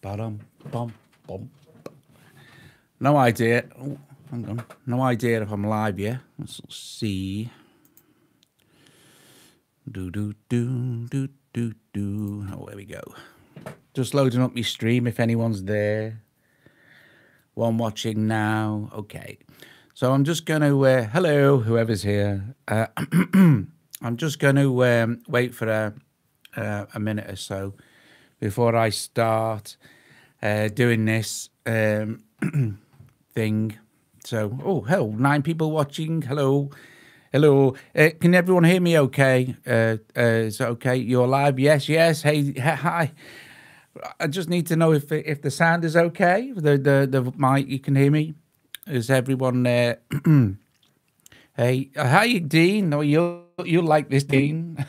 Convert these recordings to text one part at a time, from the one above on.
Bum, bum, bum. No idea. Oh, hang on. No idea if I'm live yet. Let's see. Do do do do do do. Oh, there we go. Just loading up my stream if anyone's there. One watching now. Okay. So I'm just going to hello, whoever's here. I'm just going to wait for a minute or so before I start doing this thing. So, oh, hello, 9 people watching. Hello. Hello. Can everyone hear me okay? Is that okay? You're live? Yes, yes. Hey, hi. I just need to know if the sound is okay. The mic, you can hear me. Is everyone there? Hey, hi, Dean. Oh, you like this, Dean?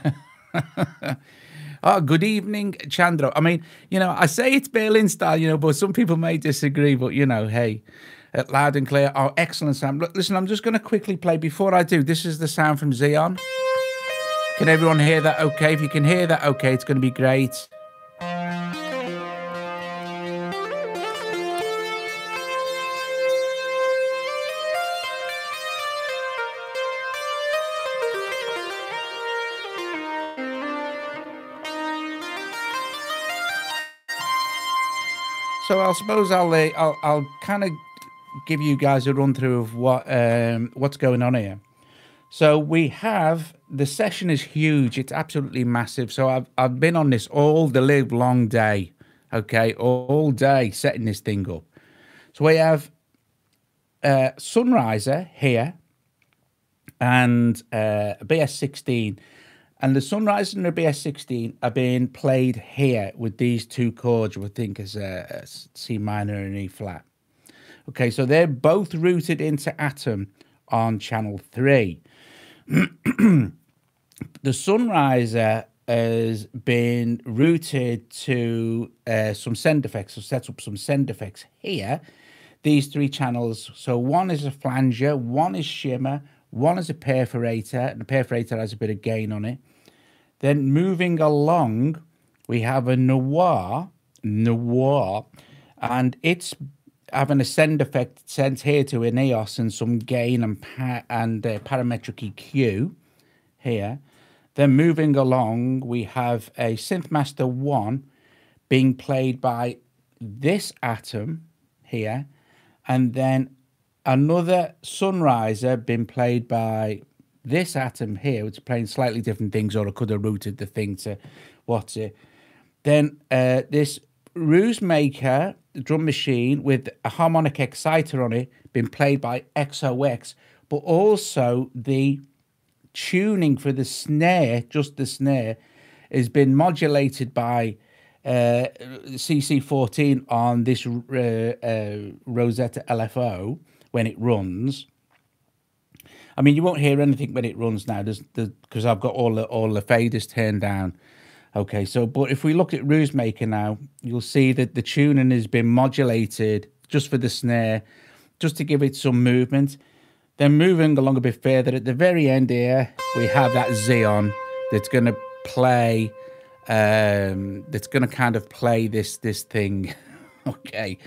Oh, good evening, Chandra. I mean, I say it's Berlin style, but some people may disagree. But hey, loud and clear. Oh, excellent sound. Listen, I'm just going to quickly play. Before I do, this is the sound from Xeon. Can everyone hear that? Okay, if you can hear that, okay, it's going to be great. So I suppose I'll kind of give you guys a run through of what's going on here. So we have the session is huge. It's absolutely massive. So I've been on this all the live long day. Okay, all day setting this thing up. So we have Sunriser here and a BS16. And the Sunrise and the BS16 are being played here with these 2 chords, we think is a C minor and E flat. Okay, so they're both routed into Atom on channel 3. The Sunriser has been routed to some send effects, so set up some send effects here. These 3 channels, so one is a flanger, one is shimmer, one is a perforator, and the perforator has a bit of gain on it. Then moving along, we have a noir, and it's having a send effect sent here to an EOS and some gain and parametric EQ here. Then moving along, we have a Synth Master 1 being played by this Atom here, and then another Sunriser being played by this Atom here, which is playing slightly different things, or I could have routed the thing to what's it. Then this Ruse Maker drum machine with a harmonic exciter on it, being played by XOX, but also the tuning for the snare, just the snare, has been modulated by CC14 on this Rosetta LFO when it runs. I mean, you won't hear anything when it runs now, because I've got all the faders turned down. Okay, so but if we look at Ruse Maker now, you'll see that the tuning has been modulated just for the snare, just to give it some movement. Then moving along a bit further, at the very end here, we have that Xeon that's going to play, that's going to kind of play this thing. Okay,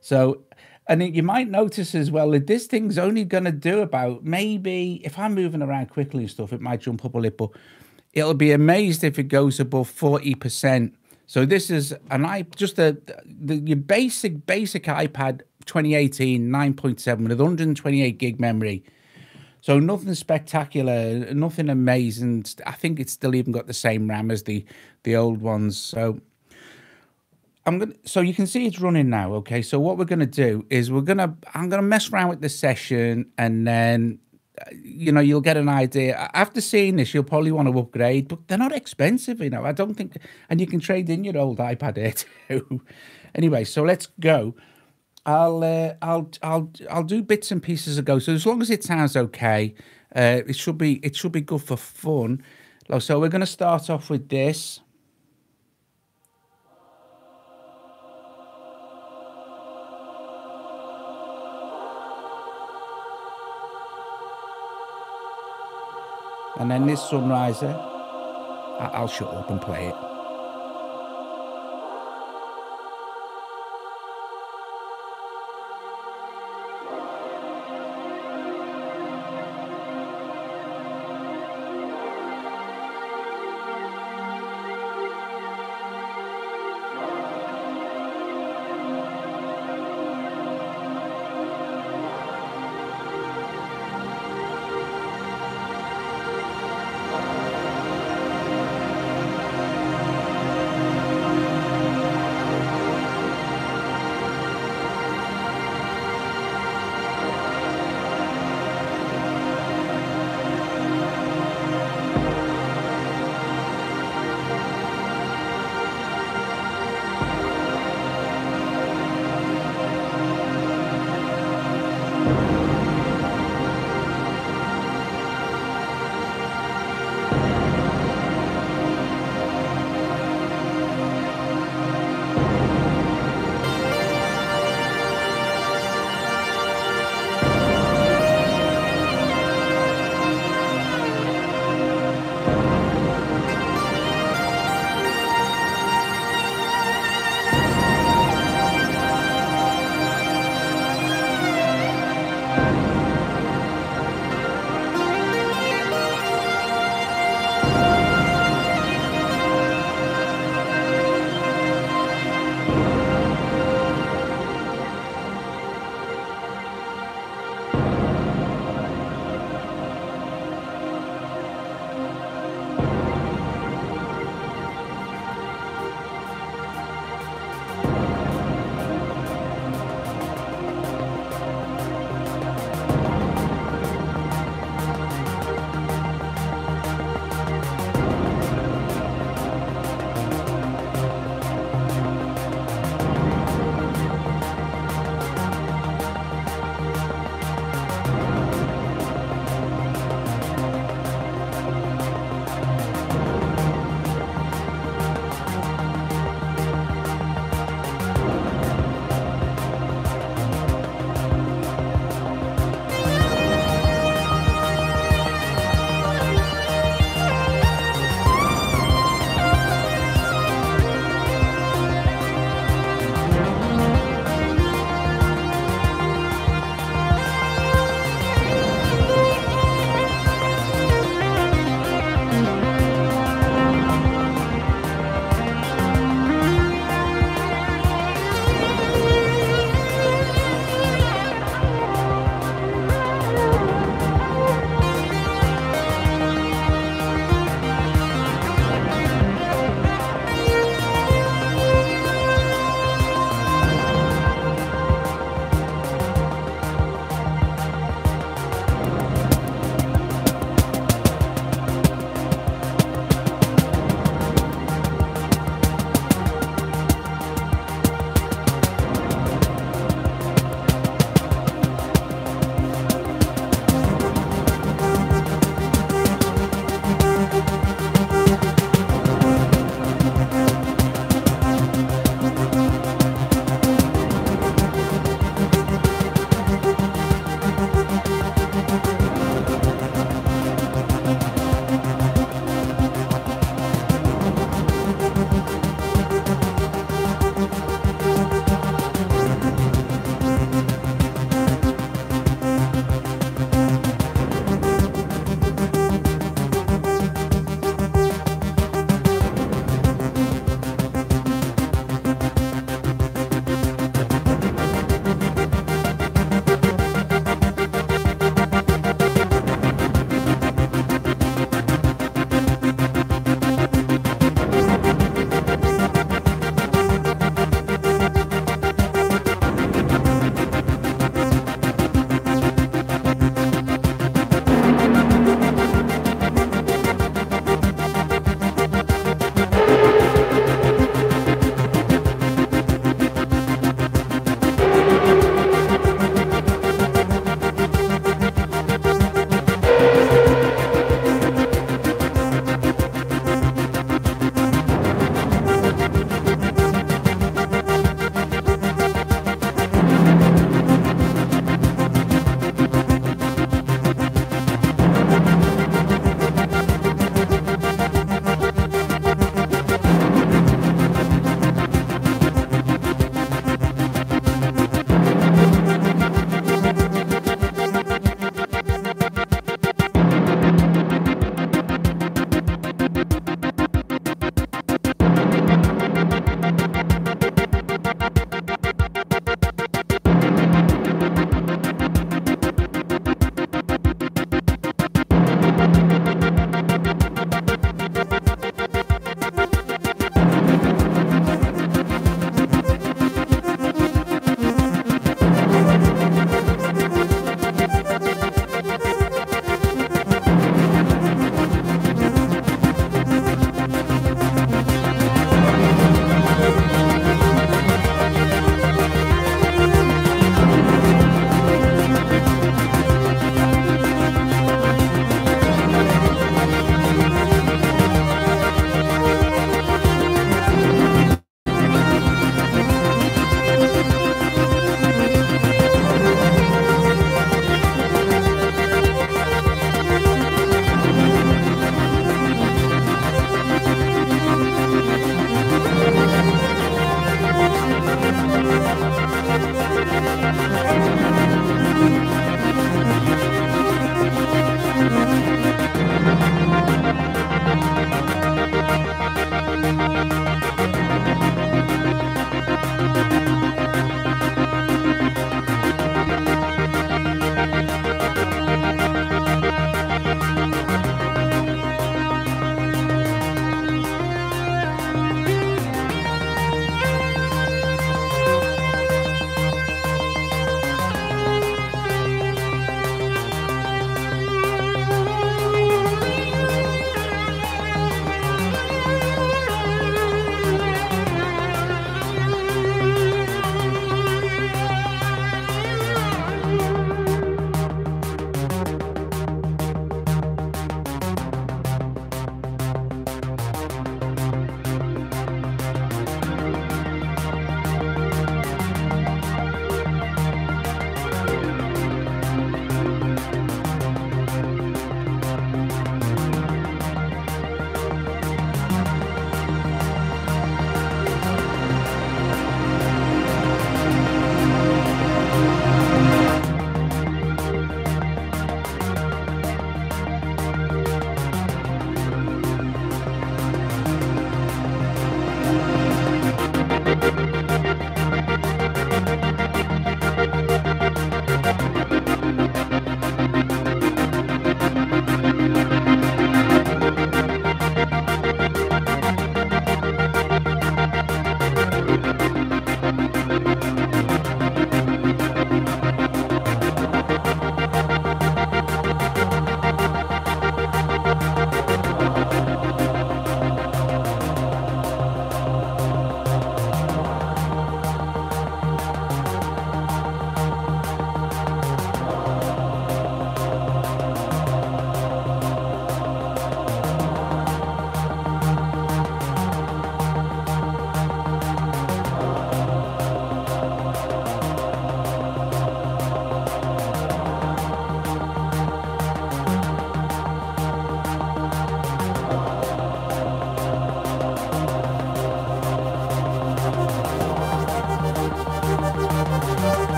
so. And you might notice as well that this thing's only going to do about, maybe, if I'm moving around quickly and stuff, it might jump up a little, but it'll be amazed if it goes above 40%. So this is your basic iPad 2018 9.7 with 128 gig memory. So nothing spectacular, nothing amazing. I think it's still even got the same RAM as the old ones. So so you can see it's running now. Okay, so what we're gonna do is I'm gonna mess around with the session, and then you'll get an idea. After seeing this, you'll probably want to upgrade, but they're not expensive, I don't think, and you can trade in your old iPad Air too. Anyway, so let's go. I'll do bits and pieces ago. So as long as it sounds okay, it should be good for fun. So we're gonna start off with this. And then this Sunriser, I'll shut up and play it.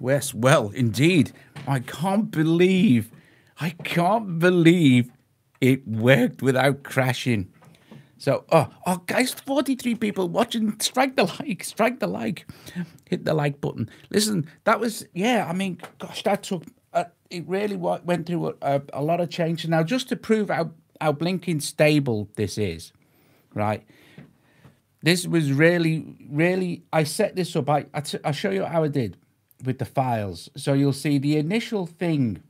Yes, well, indeed. I can't believe it worked without crashing. So, guys, 43 people watching. Strike the like, hit the like button. Listen, that was, yeah, I mean, gosh, that took, it really went through a lot of change. Now, just to prove how blinking stable this is, right? This was really, I set this up. I'll show you how I did with the files. So you'll see the initial thing.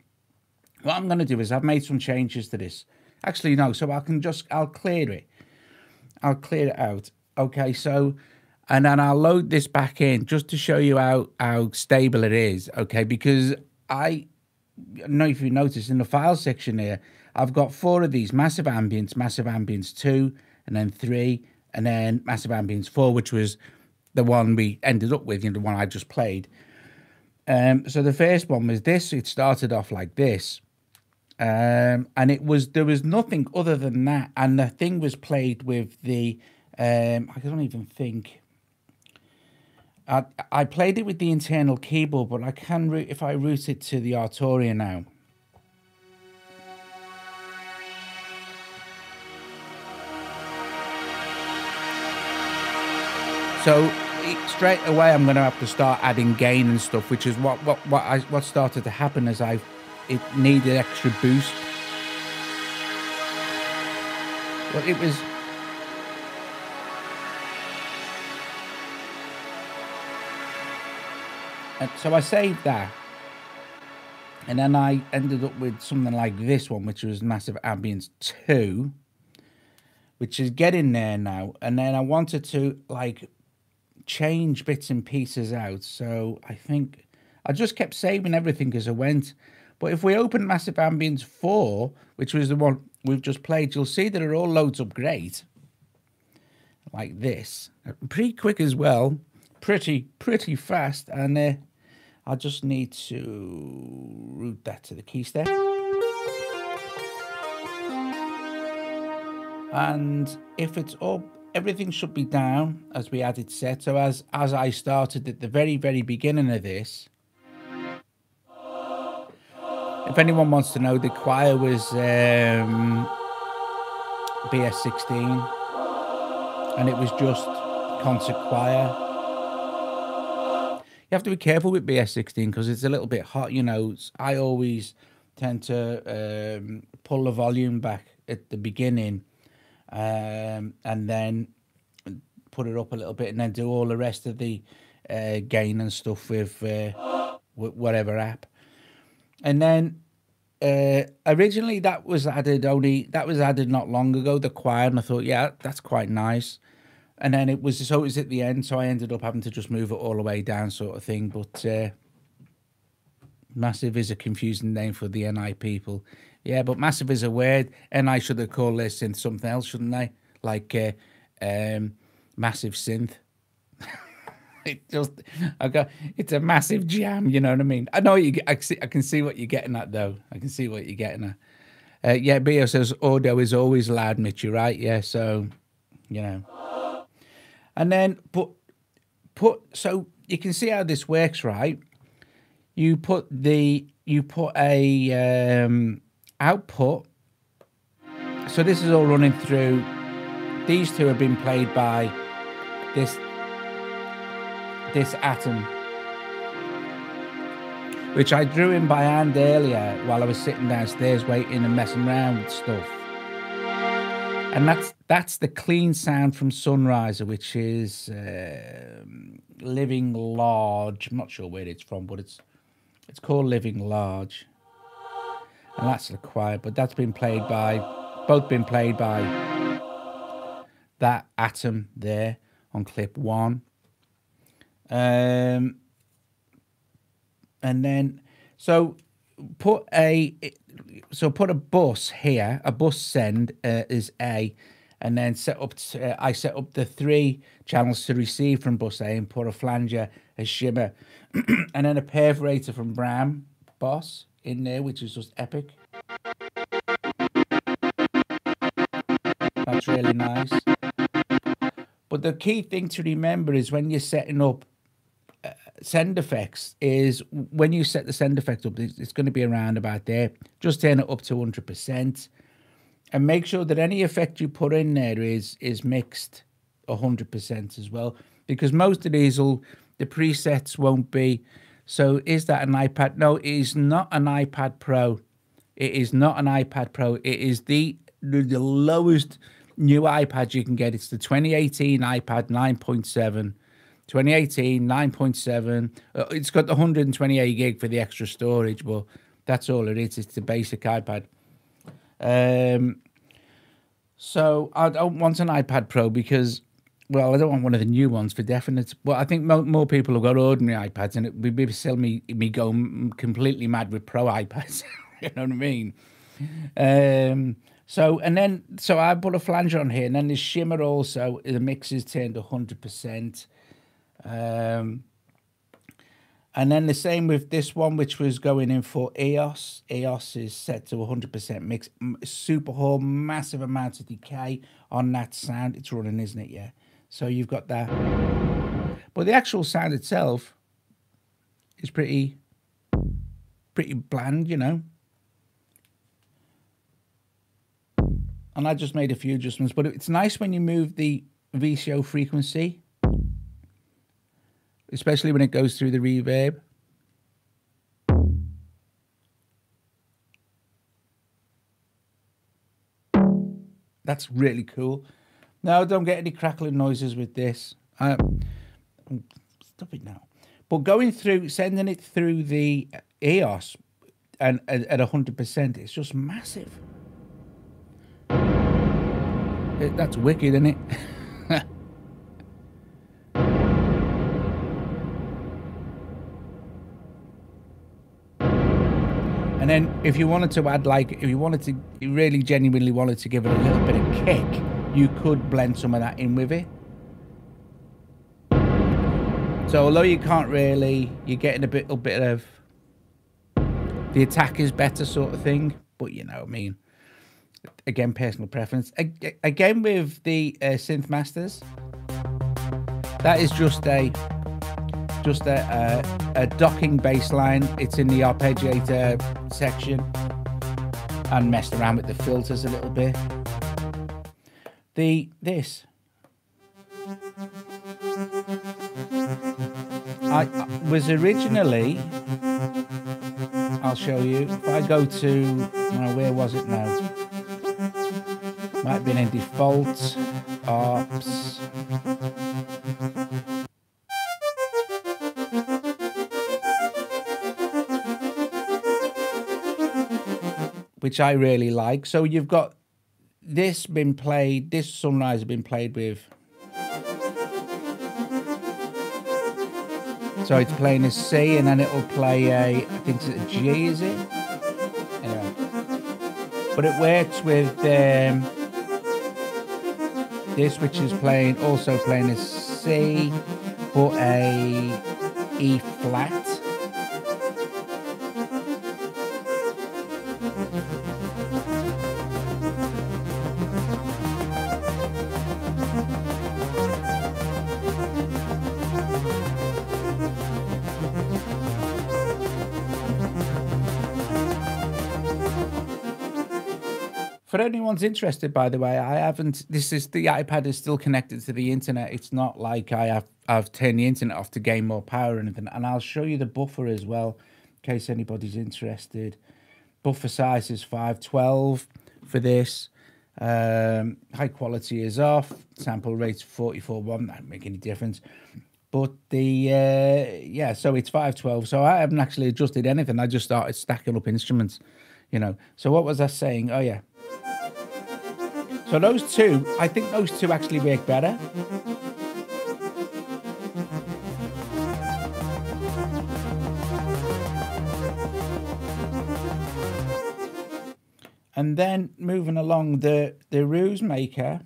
What I'm going to do is I've made some changes to this. Actually, no, so I'll clear it. I'll clear it out. Okay, so, and then I'll load this back in just to show you how stable it is. Okay, because I don't know if you noticed in the file section here, I've got 4 of these: Massive Ambience 2, and then 3, and then Massive Ambience 4, which was the one we ended up with, the one I just played. So the first one was this. It started off like this. And there was nothing other than that, and the thing was played with the I don't even think I played it with the internal keyboard, but I can if I route it to the Arpeggiator now. So straight away I'm going to have to start adding gain and stuff, which is what started to happen as it needed extra boost. Well, it was... And so I saved that. And then I ended up with something like this one, which was Massive Ambience 2, which is getting there now. And then I wanted to, like, change bits and pieces out. So I think I just kept saving everything as I went. But if we open Massive Ambience 4, which was the one we've just played, you'll see that it all loads up great. Like this. Pretty quick as well. Pretty fast. And I just need to route that to the key step. And if it's up, everything should be down as we added set. So as I started at the very beginning of this, if anyone wants to know, the choir was BS16, and it was just concert choir. You have to be careful with BS16 because it's a little bit hot, you know. I always tend to pull the volume back at the beginning, and then put it up a little bit, and then do all the rest of the gain and stuff with whatever app. And then originally that was added not long ago, the choir, and I thought, yeah, that's quite nice. And then it was at the end, so I ended up having to just move it all the way down, sort of thing. But Massive is a confusing name for the NI people. Yeah, but Massive is a word. NI should have called this synth something else, shouldn't they? Like Massive Synth. It's a massive jam, you know what I mean? I know I can see what you're getting at, though. I can see what you're getting at. Yeah, Bio says audio is always loud, Mitch. You're right. Yeah, so you know. And then so you can see how this works, right? You put a output. So this is all running through. These two have been played by this Atom, which I drew in by hand earlier while I was sitting downstairs waiting and messing around with stuff. And that's the clean sound from Sunriser, which is Living Large. I'm not sure where it's from, but it's called Living Large. And that's the choir, but that's been played by, both been played by that Atom there on clip 1. And then put a bus here, a bus send is A, and then I set up the 3 channels to receive from bus A, and put a flanger, a shimmer, and then a perforator from Bram Boss in there, which is just epic. That's really nice. But the key thing to remember is when you're setting up send effects is when you set the send effect up, it's going to be around about there. Just turn it up to 100%, and make sure that any effect you put in there is mixed 100% as well, because most of these the presets won't be. So is that an iPad? No, it is not an iPad Pro. It is not an iPad Pro. It is the lowest new iPad you can get. It's the 2018 iPad 9.7. 2018 9.7. It's got the 128 gig for the extra storage, but that's all it is. It's the basic iPad. So I don't want an iPad Pro because, well, I don't want one of the new ones for definite. But I think more people have got ordinary iPads, and it would be still me going completely mad with Pro iPads. You know what I mean? So I put a flanger on here, and then the shimmer also. The mix is turned 100%. And then the same with this one, which was going in for EOS. EOS is set to 100% mix. Super Hall, massive amount of decay on that sound. It's running, isn't it? Yeah. So you've got that. But the actual sound itself is pretty bland, you know. And I just made a few adjustments. But it's nice when you move the VCO frequency, especially when it goes through the reverb. That's really cool. Now, don't get any crackling noises with this. Stop it now. But going through, sending it through the EOS and at 100%, it's just massive. That's wicked, isn't it? And then if you wanted to add, like, if you wanted to, you really genuinely wanted to give it a little bit of kick, you could blend some of that in with it. So although you can't really, you're getting a bit of, the attack is better sort of thing, but you know what I mean. Again, personal preference. Again, with the Synth Masters, that is just a docking bass line. It's in the Arpeggiator section, and messed around with the filters a little bit. This I was originally, I'll show you. If I go to, where was it now? Might have been in default, ARPs. Which I really like. So you've got this been played, this Sunrise has been played with. So it's playing a C, and then it'll play a, I think it's a G, is it? Anyway. But it works with this, which is also playing a C, but a E flat. For anyone's interested, by the way, I haven't. The iPad is still connected to the internet. It's not like I've turned the internet off to gain more power or anything. And I'll show you the buffer as well, in case anybody's interested. Buffer size is 512 for this. High quality is off. Sample rate's 44.1. That don't make any difference. But yeah, so it's 512. So I haven't actually adjusted anything. I just started stacking up instruments, you know. So what was I saying? Oh yeah. So those two, I think those two actually work better. And then moving along, the Ruse Maker,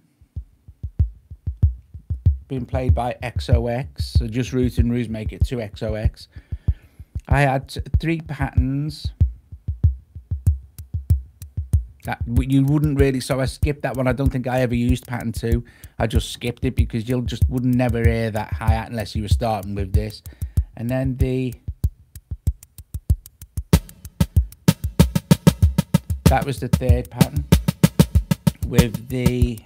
being played by XOX, so just root and Ruse Maker to XOX. I had 3 patterns. That you wouldn't really, so I skipped that one. I don't think I ever used pattern 2. I just skipped it because you'll just wouldn't never hear that hi-hat unless you were starting with this. And then that was the third pattern with the,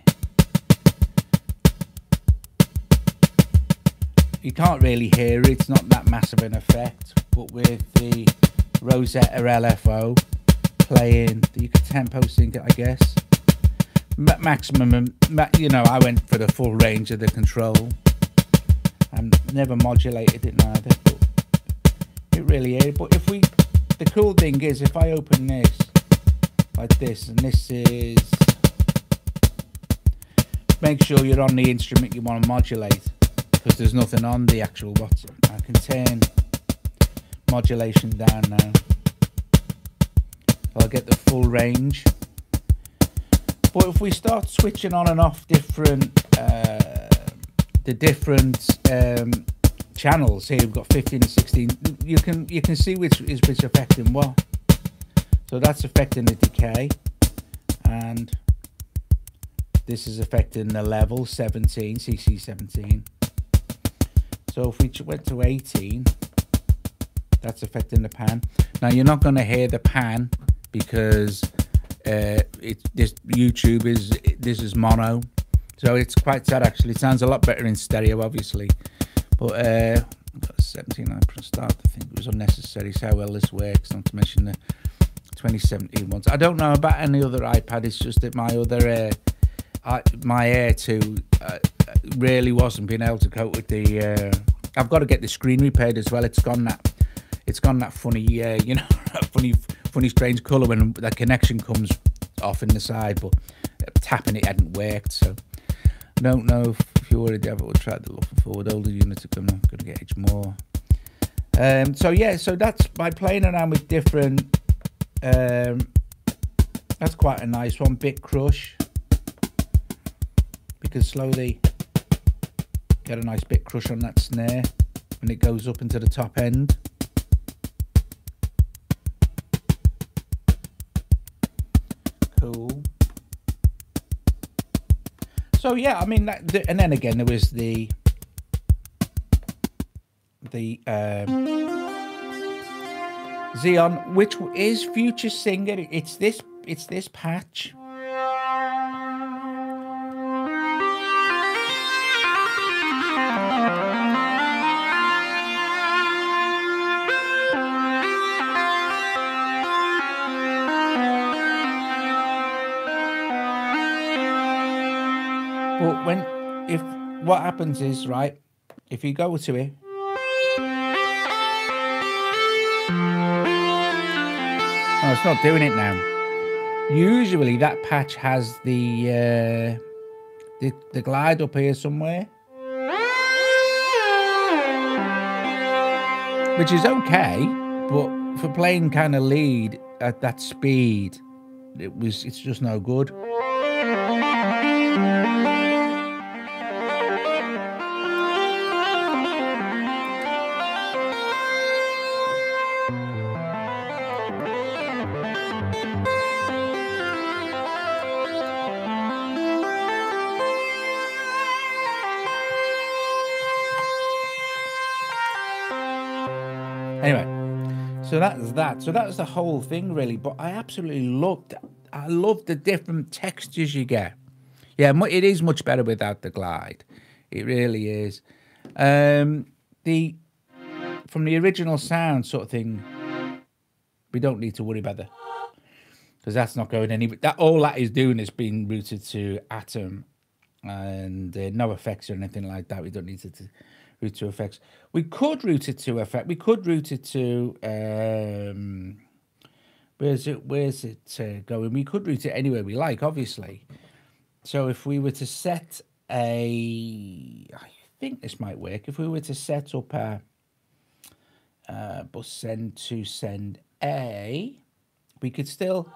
you can't really hear it, it's not that massive an effect, but with the Rosetta LFO playing, you could tempo sync it, I guess. Maximum, you know, I went for the full range of the control and never modulated it neither, but it really is. But if we, the cool thing is, if I open this like this, and this is, make sure you're on the instrument you want to modulate, because there's nothing on the actual button. I can turn modulation down now. I'll get the full range. But if we start switching on and off different, the different channels here, we've got 15 and 16. You can see which is affecting what. So that's affecting the decay, and this is affecting the level 17, CC 17. So if we went to 18, that's affecting the pan. Now you're not going to hear the pan because this YouTube this is mono, so it's quite sad actually. It sounds a lot better in stereo, obviously, but I've got 17 I pressed start. I think it was unnecessary. So how well this works, not to mention the 2017 ones. I don't know about any other iPad. It's just that my other my Air 2 really wasn't being able to cope with the. I've got to get the screen repaired as well. It's gone that funny, you know, funny strange colour when that connection comes off in the side. But tapping it hadn't worked, so I don't know if you already have it or tried to looking forward. Older units are going to get edge more. So yeah, so that's by playing around with different. That's quite a nice one. Bit crush. We can slowly get a nice bit crush on that snare when it goes up into the top end. Cool. So yeah, I mean, and then again there was the Xeon, which is Future Singer. It's this patch. But what happens is, right, if you go to it, oh, it's not doing it now. Usually that patch has the glide up here somewhere, which is okay, but for playing kind of lead at that speed, it's just no good. Anyway, so that's that. So that was the whole thing, really. But I absolutely loved. I love the different textures you get. Yeah, it is much better without the glide. It really is. From the original sound sort of thing, we don't need to worry about that, because that's not going anywhere. All that is doing is being routed to Atom, and no effects or anything like that. We don't need to route to effects. We could route it to effect. We could route it to where's it going? We could route it anywhere we like, obviously. So if we were to set I think this might work. If we were to set up a bus send to send A, we could still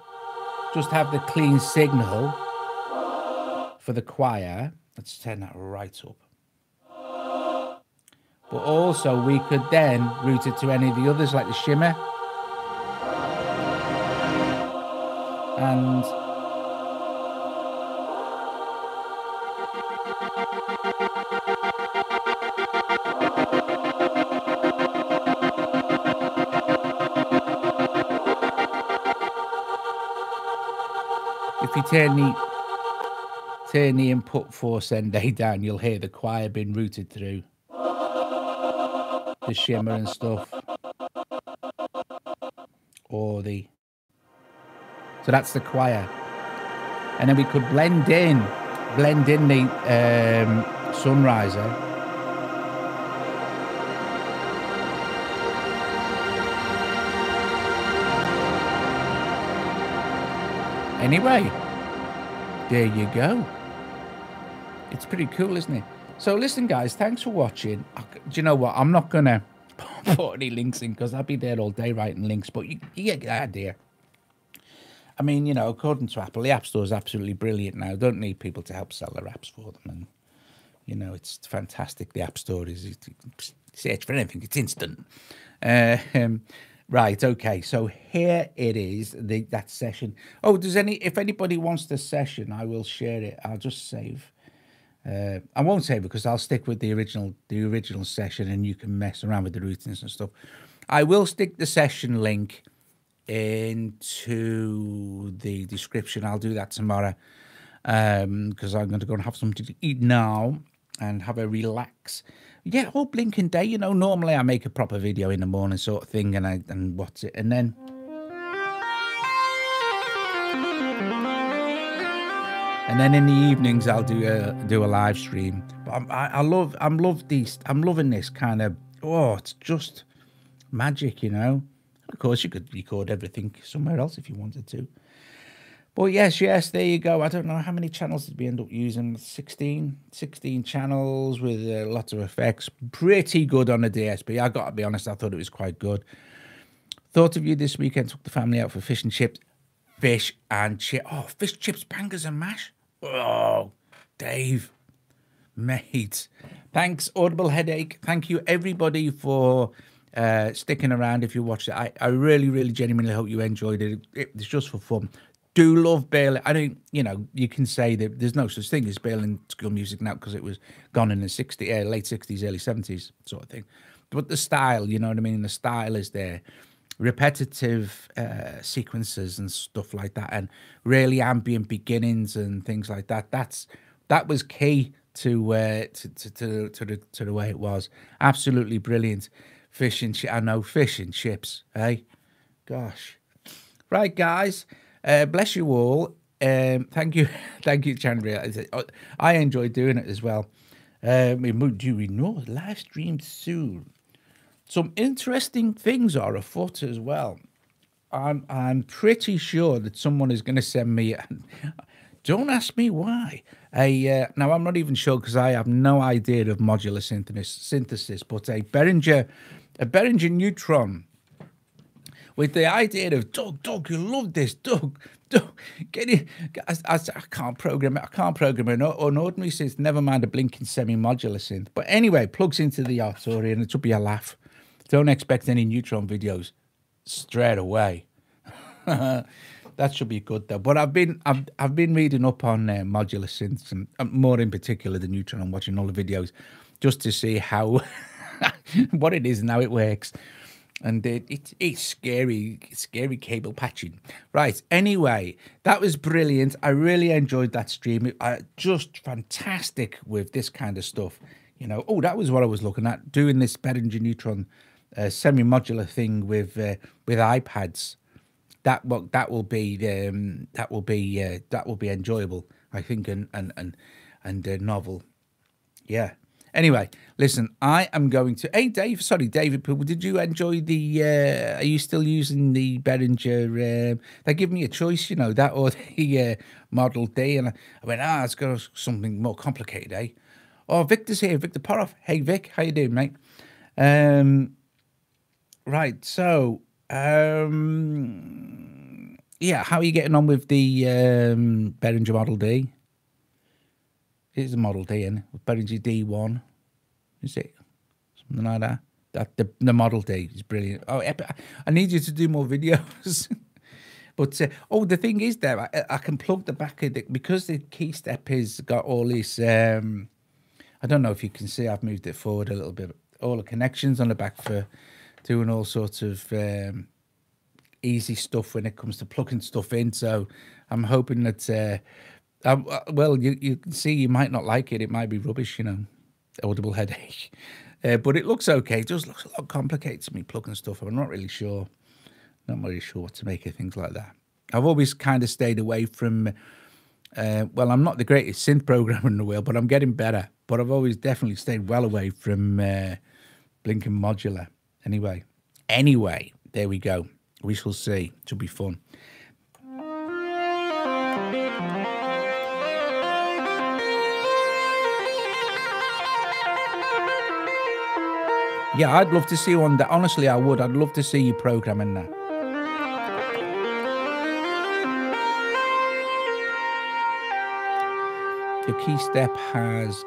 just have the clean signal for the choir. Let's turn that right up. But also we could then route it to any of the others, like the shimmer. And if you turn the input for send A down, you'll hear the choir being routed through the shimmer and stuff, or the. So that's the choir, and then we could blend in the sunriser. Anyway, there you go. It's pretty cool, isn't it? So listen, guys, thanks for watching. Do you know what? I'm not going to put any links in because I'll be there all day writing links, but you get the idea. I mean, you know, according to Apple, the App Store is absolutely brilliant now. Don't need people to help sell their apps for them. And, you know, it's fantastic. The App Store is, search for anything, it's instant. Right, okay, so here it is, that session. Oh, if anybody wants the session, I will share it. I'll just save. I won't save it because I'll stick with the original session, and you can mess around with the routines and stuff. I will stick the session link into the description. I'll do that tomorrow because I'm going to go and have something to eat now and have a relax. Yeah, whole blinking day, you know. Normally I make a proper video in the morning sort of thing, and watch it, and then in the evenings I'll do a live stream. But I'm loving this kind of, oh, it's just magic, you know. Of course, you could record everything somewhere else if you wanted to. But yes, there you go. I don't know how many channels did we end up using. 16 channels with lots of effects. Pretty good on the DSP. I got to be honest, I thought it was quite good. Thought of you this weekend. Took the family out for fish and chips. Fish and chips. Oh, fish, chips, bangers and mash. Oh, Dave, mate. Thanks, Audible Headache. Thank you, everybody, for sticking around if you watched it. I really, really genuinely hope you enjoyed it. It's just for fun. Do love Berlin. I don't, you know, you can say that there's no such thing as Berlin school music now because it was gone in the late 60s, early 70s sort of thing. But the style, you know what I mean? The style is there. Repetitive sequences and stuff like that, and really ambient beginnings and things like that. That was key to the way it was. Absolutely brilliant. Fish and chips, eh? Gosh. Right, guys. Bless you all. Thank you, Chandra. I enjoy doing it as well. Do we know live stream soon? Some interesting things are afoot as well. I'm pretty sure that someone is going to send me. Don't ask me why. Now I'm not even sure because I have no idea of modular synthesis, but a Behringer neutron. With the idea of Doug, you love this, Doug, get it. I can't program it. I can't program an ordinary synth. Never mind a blinking semi-modular synth. But anyway, plugs into the Arpeggiator, and it should be a laugh. Don't expect any neutron videos straight away. That should be good though. But I've been reading up on modular synths, and more in particular the neutron. I'm watching all the videos just to see how what it is and how it works. And it's scary cable patching. Right, anyway, that was brilliant. I really enjoyed that stream. Just fantastic with this kind of stuff. You know, oh, that was what I was looking at, doing this Behringer neutron semi-modular thing with iPads. That will be enjoyable, I think, and novel. Yeah. Anyway, listen, I am going to. Hey, David, did you enjoy the? Are you still using the Behringer? They give me a choice, you know, that or the Model D, and I went, let's go something more complicated, eh? Oh, Victor's here, Victor Poroff. Hey, Vic, how you doing, mate? Right, so, yeah, how are you getting on with the Behringer Model D? It is a Model D, isn't it? Behringer D1, is it? Something like that. The Model D is brilliant. Oh, I need you to do more videos. But, the thing is there, I can plug the back of it, because the key step has got all this, I don't know if you can see, I've moved it forward a little bit. All the connections on the back for doing all sorts of easy stuff when it comes to plugging stuff in. So I'm hoping that. Well, you can see you might not like it. It might be rubbish, you know, audible headache. But it looks okay. It just looks a lot complicated to me plugging stuff. I'm not really sure. Not really sure what to make of things like that. I've always kind of stayed away from. Well, I'm not the greatest synth programmer in the world, but I'm getting better. But I've always definitely stayed well away from blinking modular. Anyway, there we go. We shall see. It should be fun. Yeah, I'd love to see one that, honestly, I would. I'd love to see you programming that. Your key step has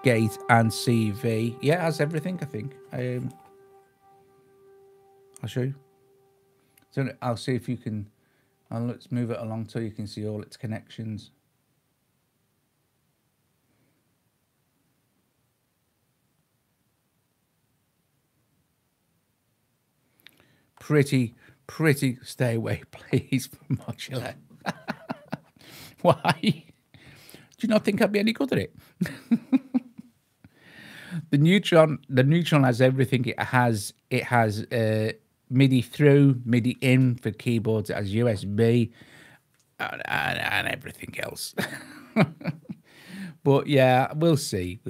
gate and CV. Yeah, it has everything, I think. I'll show you. So I'll see if you can, let's move it along so you can see all its connections. Pretty, stay away, please, from modular. Why? Do you not think I'd be any good at it? The Neutron has everything. It has MIDI through, MIDI in for keyboards. It has USB and everything else. But yeah, we'll see.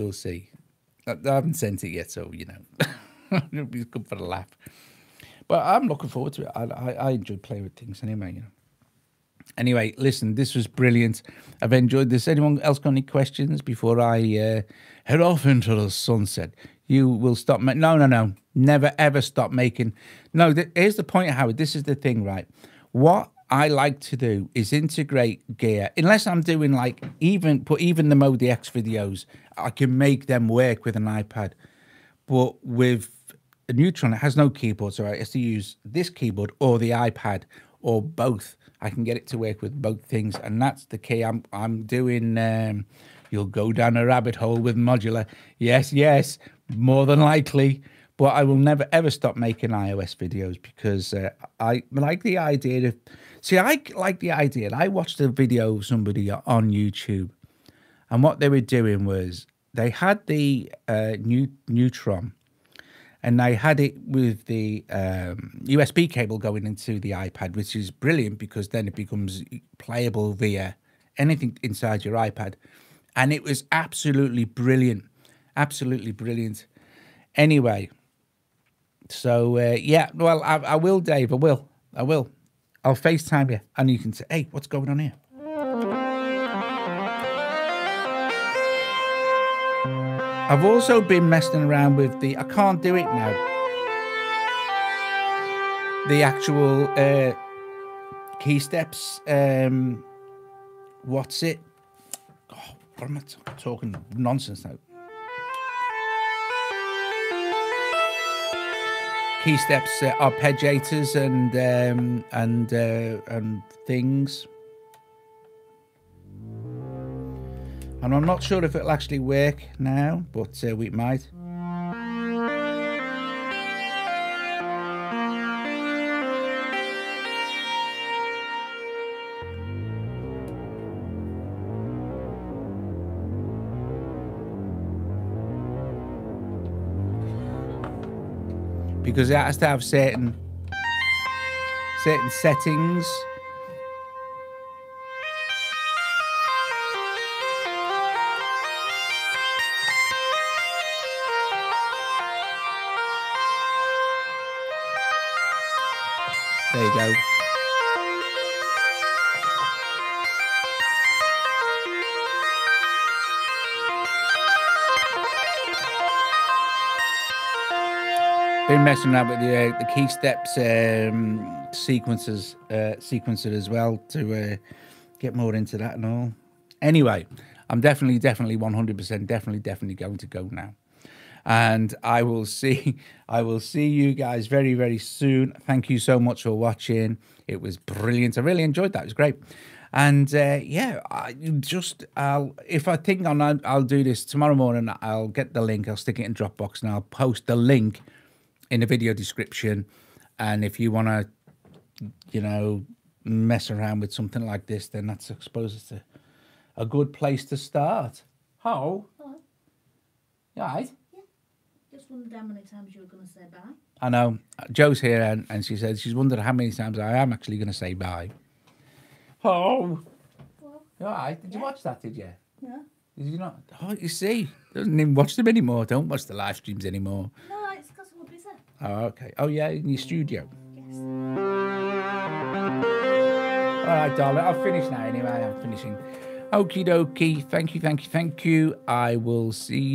I haven't sent it yet, so you know, it'll be good for the laugh. But I'm looking forward to it. I enjoy playing with things anyway, you know. Anyway, listen, this was brilliant. I've enjoyed this. Anyone else got any questions before I head off into the sunset? You will stop. No. Never, ever stop making. No, here's the point, Howard. This is the thing, right? What I like to do is integrate gear. Unless I'm doing like even the Mode X videos, I can make them work with an iPad. But with a Neutron, it has no keyboard, so I have to use this keyboard or the iPad or both. I can get it to work with both things, and that's the key. I'm doing. You'll go down a rabbit hole with modular. Yes, more than likely. But I will never ever stop making iOS videos because I like the idea of. See, I like the idea. I watched a video of somebody on YouTube, and what they were doing was they had the Neutron. And they had it with the USB cable going into the iPad, which is brilliant because then it becomes playable via anything inside your iPad. And it was absolutely brilliant. Absolutely brilliant. Anyway, so, yeah, well, I will, Dave. I will. I'll FaceTime you and you can say, hey, what's going on here? I've also been messing around with the, I can't do it now, the actual key steps. What's it? Oh, what am I talking nonsense now? Key steps, arpeggiators and things. And I'm not sure if it'll actually work now, but we might. Because it has to have certain settings. There you go. Been messing around with the key steps sequencer as well to get more into that and all. Anyway, I'm definitely 100% definitely going to go now. And I will see you guys very, very soon. Thank you so much for watching. It was brilliant. I really enjoyed that. It was great. And yeah, if I think I'll do this tomorrow morning. I'll get the link. I'll stick it in Dropbox and I'll post the link in the video description. And if you want to, you know, mess around with something like this, then that's, I suppose, it's a good place to start. Oh, Hello. you all right? Yeah. Just wondered how many times you were going to say bye. I know. Joe's here, and she said she's wondered how many times I am actually going to say bye. Oh, Well, you all right? Did you watch that? Did you? yeah. Did you not? Oh, you see, doesn't even watch them anymore. Don't watch the live streams anymore. No, it's because we're busy. Oh, okay. Oh, yeah, in your studio. Yes. All right, darling. I'll finish now anyway. I'm finishing. Okie dokie. Thank you, thank you, thank you. I will see you.